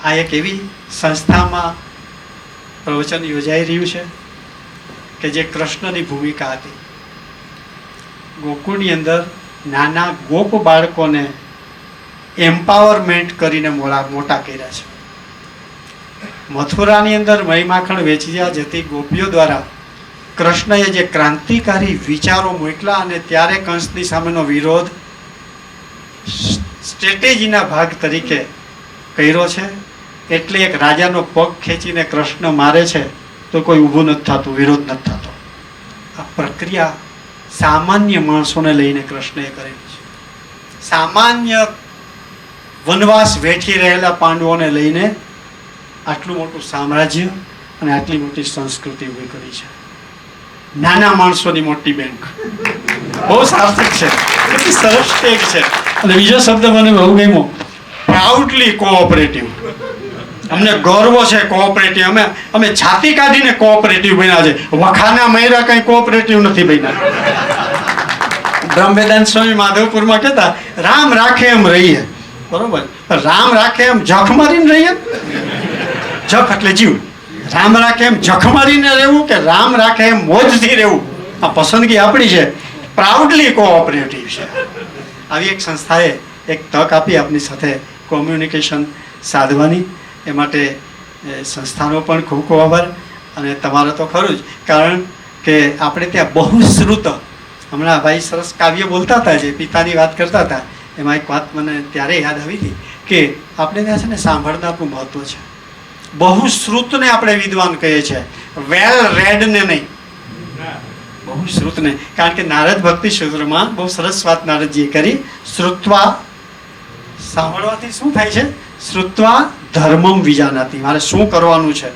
આ એક એવી સંસ્થામાં પ્રવચન યોજાઈ રહ્યું છે કે જે કૃષ્ણની ભૂમિકા હતી. ગોકુળની અંદર નાના ગોપ બાળકોને એમ્પાવરમેન્ટ કરીને મોટા કર્યા છે. મથુરાની અંદર મહી માખણ વેચી જતી ગોપીઓ દ્વારા કૃષ્ણએ જે ક્રાંતિકારી વિચારો મોકલા અને ત્યારે કંસની સામેનો વિરોધ સ્ટ્રેટેજીના ભાગ તરીકે કર્યો છે. એટલે એક રાજાનો પગ ખેંચીને કૃષ્ણ મારે છે તો કોઈ ઊભું નથી થતું, વિરોધ નથી થતો. આ પ્રક્રિયા સામાન્ય માણસોને લઈને કૃષ્ણએ કરેલી છે. સામાન્ય વનવાસ વેઠી રહેલા પાંડવોને લઈને આટલું મોટું સામ્રાજ્ય અને આટલી મોટી સંસ્કૃતિ ઊભી કરી છે. નાના માણસોની મોટી બેંક. બહુ સાર્થક છે, કેટલી સરસ ટેગ છે. અને બીજો શબ્દ મને બહુ ગમ્યો, પ્રાઉડલી કોઓપરેટિવ. અમને ગર્વ છે કોઓપરેટિવ. અમે છાતી કાઢીને કોઓપરેટિવ બન્યા છે. વખાના મયરા કઈ કોઓપરેટિવ નથી બન્યા. બ્રહ્મવેદાંત સ્વામી માધવપુરમાં કહેતા રામ રાખે એમ રહીએ, બરોબર. રામ રાખે એમ જખ મારીને રહીએ. જખ એટલે જીવ. રામ રાખે એમ જખ મારીને રહેવું કે રામ રાખે એમ મોજથી રહેવું, આ પસંદગી આપણી છે. પ્રાઉડલી કોઓપરેટિવ છે. આવી એક સંસ્થાએ એક તક આપી આપની સાથે કોમ્યુનિકેશન સાધવાની. એ માટે સંસ્થાનો પણ ખૂબ ખૂબ આભાર. અને તમારો તો ખરું જ, કારણ કે આપણે ત્યાં બહુશ્રુત, હમણાં ભાઈ સરસ કાવ્ય બોલતા હતા, જે પિતાની વાત કરતા હતા, એમાં એક વાત મને ત્યારે યાદ આવી હતી કે આપણે ત્યાં છે ને સાંભળનારનું મહત્વ છે. બહુશ્રુતને આપણે વિદ્વાન કહીએ છીએ, વેલ રેડને નહીં, બહુશ્રુતને. કારણ કે નારદ ભક્તિ સૂત્રમાં બહુ સરસ વાત નારદજીએ કરી. શ્રુત્વા, સાંભળવાથી શું થાય છે? શ્રુત્વા ધર્મમ વિજાનાતિ, મારે શું કરવાનું છે